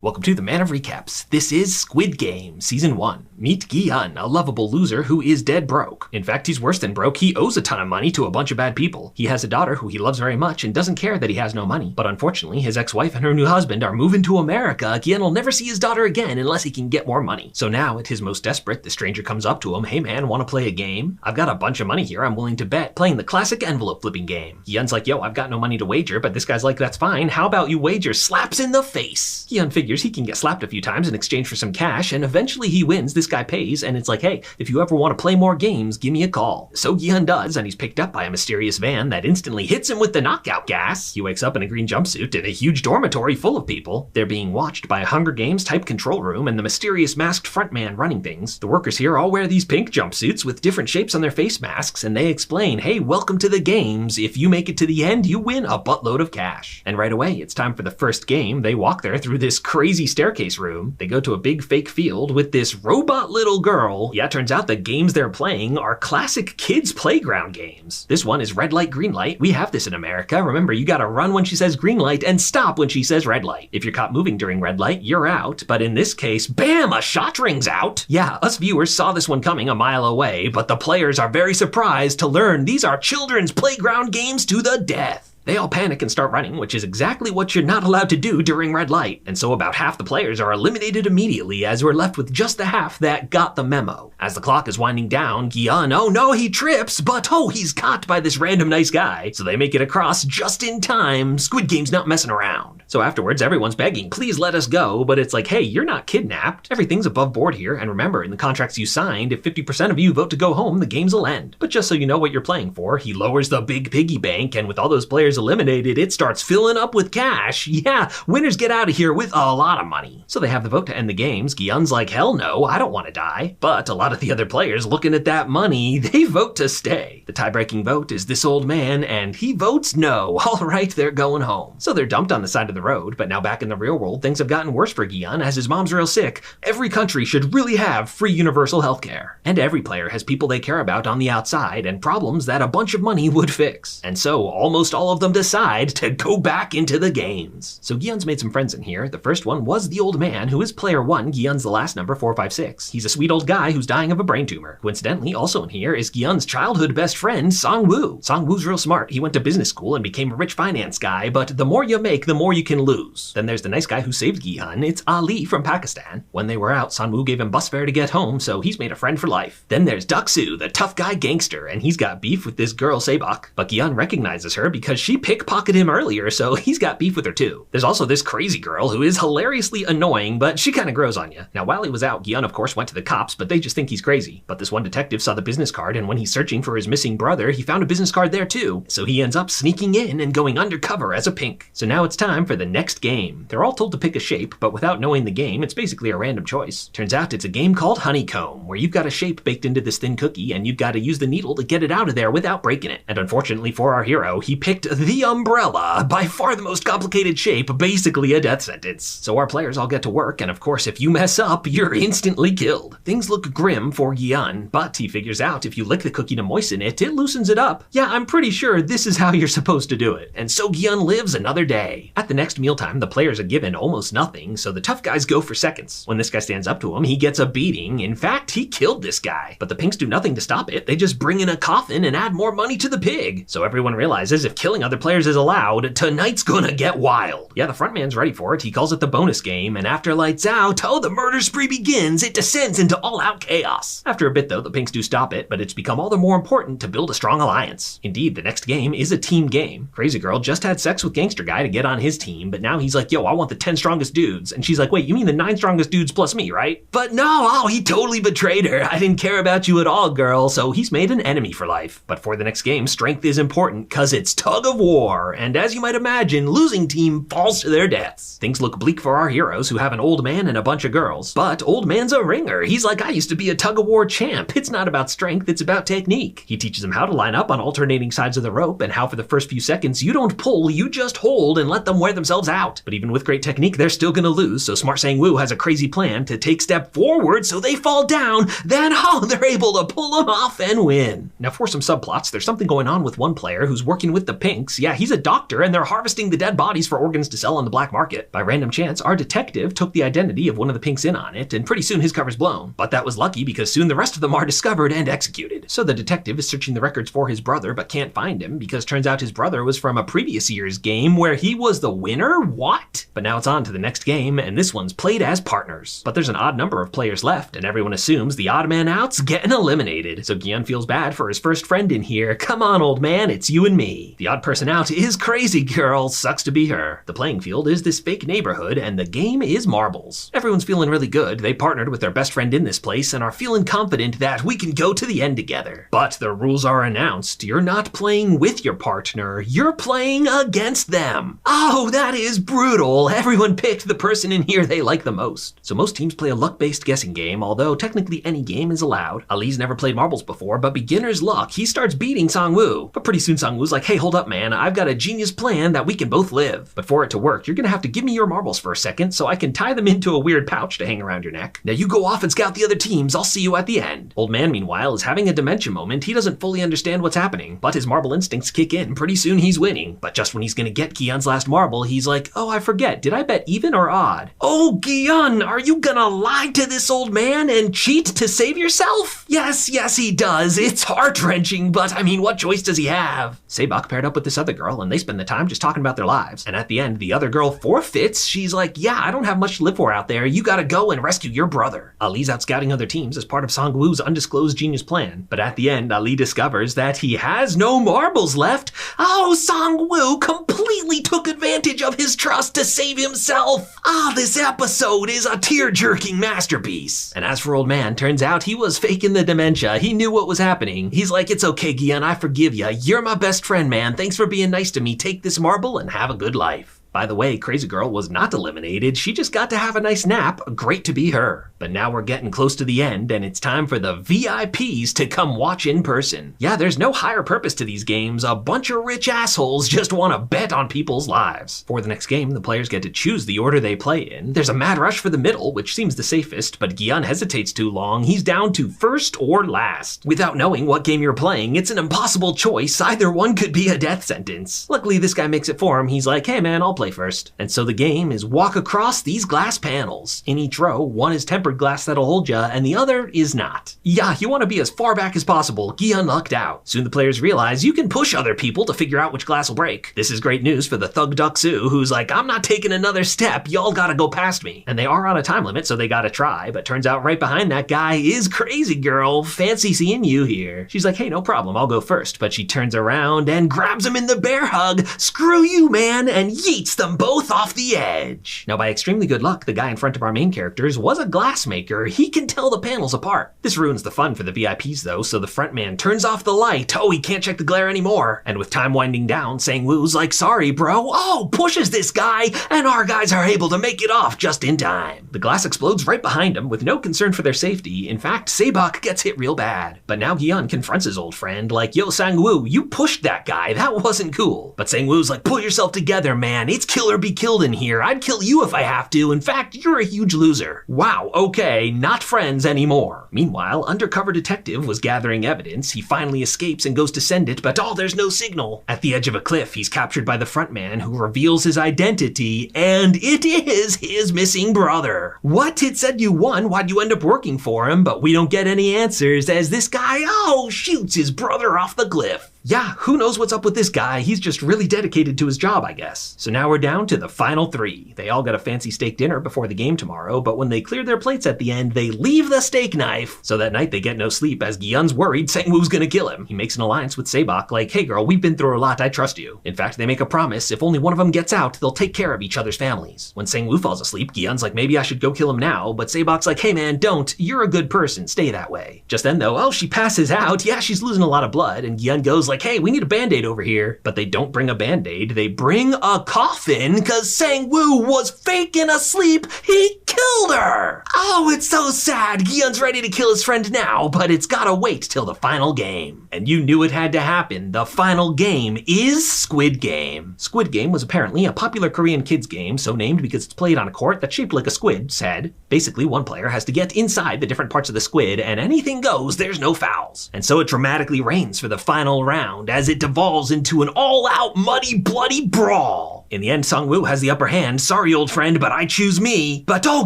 Welcome to the Man of Recaps. This is Squid Game, Season 1. Meet Gi-hun, a lovable loser who is dead broke. In fact, he's worse than broke. He owes a ton of money to a bunch of bad people. He has a daughter who he loves very much and doesn't care that he has no money. But unfortunately, his ex-wife and her new husband are moving to America. Gi-hun will never see his daughter again unless he can get more money. So now, at his most desperate, the stranger comes up to him. Hey man, wanna play a game? I've got a bunch of money here I'm willing to bet, playing the classic envelope flipping game. Gi-hun's like, yo, I've got no money to wager, but this guy's like, that's fine. How about you wager? Slaps in the face. Gi-hun figures he can get slapped a few times in exchange for some cash, and eventually he wins. This guy pays, and it's like, hey, if you ever want to play more games, give me a call. So Gi-hun does, and he's picked up by a mysterious van that instantly hits him with the knockout gas. He wakes up in a green jumpsuit in a huge dormitory full of people. They're being watched by a Hunger Games type control room and the mysterious masked front man running things. The workers here all wear these pink jumpsuits with different shapes on their face masks, and they explain, hey, welcome to the games. If you make it to the end, you win a buttload of cash. And right away, it's time for the first game. They walk there through this crazy staircase room. They go to a big fake field with this robot little girl. Yeah, turns out the games they're playing are classic kids playground games. This one is red light, green light. We have this in America. Remember, you gotta run when she says green light and stop when she says red light. If you're caught moving during red light, you're out. But in this case, bam, a shot rings out. Yeah, us viewers saw this one coming a mile away, but the players are very surprised to learn these are children's playground games to the death. They all panic and start running, which is exactly what you're not allowed to do during red light. And so about half the players are eliminated immediately, as we're left with just the half that got the memo. As the clock is winding down, Gi-hun, oh no, he trips, but oh, he's caught by this random nice guy. So they make it across just in time. Squid Game's not messing around. So afterwards, everyone's begging, please let us go, but it's like, hey, you're not kidnapped. Everything's above board here, and remember, in the contracts you signed, if 50% of you vote to go home, the games will end. But just so you know what you're playing for, he lowers the big piggy bank, and with all those players eliminated, it starts filling up with cash. Yeah, winners get out of here with a lot of money. So they have the vote to end the games. Gi-hun's like, hell no, I don't want to die. But a lot of the other players looking at that money, they vote to stay. The tie-breaking vote is this old man, and he votes no. All right, they're going home. So they're dumped on the side of the road, but now back in the real world, things have gotten worse for Gi-hun as his mom's real sick. Every country should really have free universal healthcare. And every player has people they care about on the outside and problems that a bunch of money would fix. And so almost all of them decide to go back into the games. So Gi-hun's made some friends in here. The first one was the old man, who is player 1. Gi-hun's the last number, 456. He's a sweet old guy who's dying of a brain tumor. Coincidentally, also in here is Gi-hun's childhood best friend, Song-woo. Song-woo's real smart. He went to business school and became a rich finance guy, but the more you make, the more you can lose. Then there's the nice guy who saved Gi-hun. It's Ali from Pakistan. When they were out, Song-woo gave him bus fare to get home, so he's made a friend for life. Then there's Dak-soo, the tough guy gangster, and he's got beef with this girl, Sebok. But Gi-hun recognizes her because she pickpocketed him earlier, so he's got beef with her too. There's also this crazy girl who is hilariously annoying, but she kind of grows on you. Now, while he was out, Gi-hun of course went to the cops, but they just think he's crazy. But this one detective saw the business card, and when he's searching for his missing brother, he found a business card there too. So he ends up sneaking in and going undercover as a pink. So now it's time for the next game. They're all told to pick a shape, but without knowing the game, it's basically a random choice. Turns out it's a game called Honeycomb, where you've got a shape baked into this thin cookie, and you've got to use the needle to get it out of there without breaking it. And unfortunately for our hero, he picked the umbrella, by far the most complicated shape, basically a death sentence. So our players all get to work, and of course if you mess up, you're instantly killed. Things look grim for Gi-hun, but he figures out if you lick the cookie to moisten it, it loosens it up. Yeah, I'm pretty sure this is how you're supposed to do it. And so Gi-hun lives another day. At the next mealtime, the players are given almost nothing, so the tough guys go for seconds. When this guy stands up to him, he gets a beating. In fact, he killed this guy. But the pinks do nothing to stop it. They just bring in a coffin and add more money to the pig. So everyone realizes if killing other players is allowed, tonight's gonna get wild. Yeah, the front man's ready for it. He calls it the bonus game, and after lights out, oh, the murder spree begins. It descends into all-out chaos. After a bit, though, the pinks do stop it, but it's become all the more important to build a strong alliance. Indeed, the next game is a team game. Crazy Girl just had sex with Gangster Guy to get on his team, but now he's like, yo, I want the 10 strongest dudes. And she's like, wait, you mean the 9 strongest dudes plus me, right? But no, oh, he totally betrayed her. I didn't care about you at all, girl. So he's made an enemy for life. But for the next game, strength is important, cause it's tug of war. And as you might imagine, losing team falls to their deaths. Things look bleak for our heroes who have an old man and a bunch of girls. But old man's a ringer. He's like, I used to be a tug of war champ. It's not about strength, it's about technique. He teaches them how to line up on alternating sides of the rope and how for the first few seconds you don't pull, you just hold and let them wear themselves out. But even with great technique, they're still gonna lose, so Smart Sang-woo has a crazy plan to take step forward so they fall down, then oh, they're able to pull them off and win. Now for some subplots, there's something going on with one player who's working with the pink thinks, yeah, he's a doctor and they're harvesting the dead bodies for organs to sell on the black market. By random chance, our detective took the identity of one of the pinks in on it, and pretty soon his cover's blown. But that was lucky because soon the rest of them are discovered and executed. So the detective is searching the records for his brother but can't find him because turns out his brother was from a previous year's game where he was the winner? What? But now it's on to the next game, and this one's played as partners. But there's an odd number of players left, and everyone assumes the odd man out's getting eliminated. So Gian feels bad for his first friend in here. Come on, old man, it's you and me. The odd person out is Crazy Girl. Sucks to be her. The playing field is this fake neighborhood, and the game is marbles. Everyone's feeling really good. They partnered with their best friend in this place and are feeling confident that we can go to the end together. But the rules are announced. You're not playing with your partner. You're playing against them. Oh, that is brutal. Everyone picked the person in here they like the most. So most teams play a luck-based guessing game, although technically any game is allowed. Ali's never played marbles before, but beginner's luck. He starts beating Sang-woo. But pretty soon Sang-woo's like, hey, hold up, man. I've got a genius plan that we can both live. But for it to work, you're gonna have to give me your marbles for a second so I can tie them into a weird pouch to hang around your neck. Now you go off and scout the other teams. I'll see you at the end. Old man, meanwhile, is having a dementia moment. He doesn't fully understand what's happening, but his marble instincts kick in. Pretty soon he's winning. But just when he's gonna get Gion's last marble, he's like, oh, I forget. Did I bet even or odd? Oh, Gian, are you gonna lie to this old man and cheat to save yourself? Yes, he does. It's heart-wrenching, but I mean, what choice does he have? Sebok paired up with this other girl, and they spend the time just talking about their lives. And at the end, the other girl forfeits. She's like, yeah, I don't have much to live for out there. You gotta go and rescue your brother. Ali's out scouting other teams as part of Sang-woo's undisclosed genius plan. But at the end, Ali discovers that he has no marbles left. Oh, Sang-woo completely took advantage of his trust to save himself. This episode is a tear-jerking masterpiece. And as for old man, turns out he was faking the dementia. He knew what was happening. He's like, it's okay, Gian, I forgive ya. You're my best friend, man. Thanks for being nice to me. Take this marble and have a good life. By the way, Crazy Girl was not eliminated. She just got to have a nice nap. Great to be her. But now we're getting close to the end, and it's time for the VIPs to come watch in person. Yeah, there's no higher purpose to these games. A bunch of rich assholes just want to bet on people's lives. For the next game, the players get to choose the order they play in. There's a mad rush for the middle, which seems the safest, but Gian hesitates too long. He's down to first or last. Without knowing what game you're playing, it's an impossible choice. Either one could be a death sentence. Luckily, this guy makes it for him. He's like, hey man, I'll play first. And so the game is walk across these glass panels. In each row, one is tempered glass that'll hold ya, and the other is not. Yeah, you want to be as far back as possible. Gian lucked out. Soon the players realize you can push other people to figure out which glass will break. This is great news for the thug duck Sue, who's like, I'm not taking another step. Y'all gotta go past me. And they are on a time limit, so they gotta try. But turns out right behind that guy is Crazy Girl. Fancy seeing you here. She's like, hey, no problem. I'll go first. But she turns around and grabs him in the bear hug. Screw you, man, and yeets them both off the edge. Now, by extremely good luck, the guy in front of our main characters was a glass maker. He can tell the panels apart. This ruins the fun for the VIPs though, so the front man turns off the light. Oh, he can't check the glare anymore. And with time winding down, Sang-woo's like, sorry, bro. Oh, pushes this guy, and our guys are able to make it off just in time. The glass explodes right behind him with no concern for their safety. In fact, Sebok gets hit real bad. But now Gian confronts his old friend like, yo, Sang-woo, you pushed that guy. That wasn't cool. But Sang-woo's like, pull yourself together, man. It's kill or be killed in here. I'd kill you if I have to. In fact, you're a huge loser. Wow, okay, not friends anymore. Meanwhile, undercover detective was gathering evidence. He finally escapes and goes to send it, but there's no signal. At the edge of a cliff, he's captured by the front man who reveals his identity, and it is his missing brother. What? It said you won. Why'd you end up working for him? But we don't get any answers as this guy, shoots his brother off the cliff. Yeah, who knows what's up with this guy? He's just really dedicated to his job, I guess. So now we're down to the final three. They all got a fancy steak dinner before the game tomorrow, but when they clear their plates at the end, they leave the steak knife. So that night they get no sleep as Gion's worried Sang-woo's gonna kill him. He makes an alliance with Sebok like, hey girl, we've been through a lot, I trust you. In fact, they make a promise, if only one of them gets out, they'll take care of each other's families. When Sang-woo falls asleep, Gion's like, maybe I should go kill him now, but Sebok's like, hey man, don't, you're a good person, stay that way. Just then though, she passes out. Yeah, she's losing a lot of blood, and Gion goes like, hey, we need a band-aid over here. But they don't bring a band-aid, they bring a coffin, cause Sang-woo was faking asleep. He killed her! Oh, it's so sad. Gi-hun's ready to kill his friend now, but it's gotta wait till the final game. And you knew it had to happen. The final game is Squid Game. Squid Game was apparently a popular Korean kids game, so named because it's played on a court that's shaped like a squid's head. Basically, one player has to get inside the different parts of the squid, and anything goes, there's no fouls. And so it dramatically reigns for the final round as it devolves into an all-out, muddy, bloody brawl. In the end, Sung-woo has the upper hand. Sorry, old friend, but I choose me. But oh,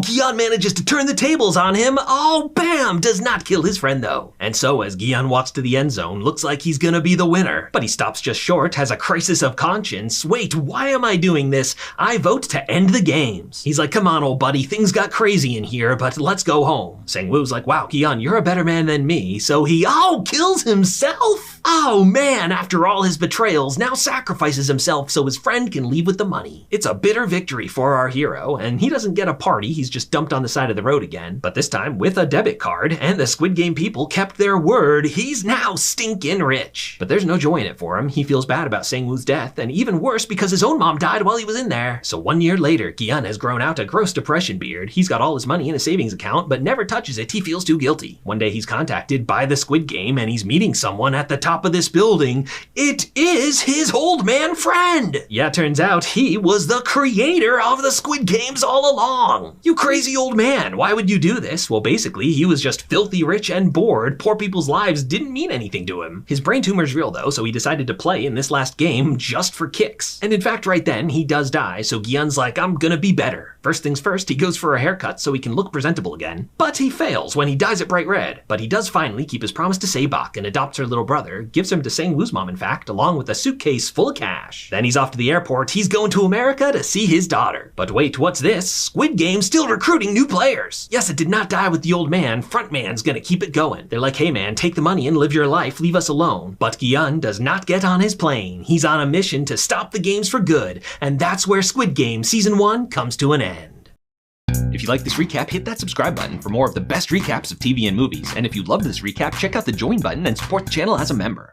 Gi-hun manages to turn the tables on him. Oh, bam! Does not kill his friend, though. And so, as Gi-hun walks to the end zone, looks like he's gonna be the winner. But he stops just short, has a crisis of conscience. Wait, why am I doing this? I vote to end the games. He's like, come on, old buddy, things got crazy in here, but let's go home. Sang-woo's like, wow, Gi-hun, you're a better man than me. So he, kills himself? Oh man, after all his betrayals, now sacrifices himself so his friend can leave with the money. It's a bitter victory for our hero, and he doesn't get a party, he's just dumped on the side of the road again, but this time with a debit card, and the Squid Game people kept their word. He's now stinkin' rich. But there's no joy in it for him. He feels bad about Sang-woo's death, and even worse because his own mom died while he was in there. So 1 year later, Gi-hun has grown out a gross depression beard. He's got all his money in a savings account, but never touches it. He feels too guilty. One day he's contacted by the Squid Game, and he's meeting someone at the top of this building. It is his old man friend! Yeah, turns out he was the creator of the Squid Games all along. You crazy old man, why would you do this? Well, basically, he was just filthy rich and bored. Poor people's lives didn't mean anything to him. His brain tumor's real though, so he decided to play in this last game just for kicks. And in fact, right then, he does die, so Gi-hun's like, I'm gonna be better. First things first, he goes for a haircut so he can look presentable again. But he fails when he dyes it bright red. But he does finally keep his promise to Sae-bok and adopts her little brother, gives him to Sang-woo's mom in fact, along with a suitcase full of cash. Then he's off to the airport. He's going to America to see his daughter. But wait, what's this? Squid Game still recruiting new players. Yes, it did not die with the old man. Frontman's gonna keep it going. They're like, hey man, take the money and live your life, leave us alone. But Gi-hun does not get on his plane. He's on a mission to stop the games for good, and that's where Squid Game Season 1 comes to an end. If you like this recap, hit that subscribe button for more of the best recaps of TV and movies. And if you loved this recap, check out the join button and support the channel as a member.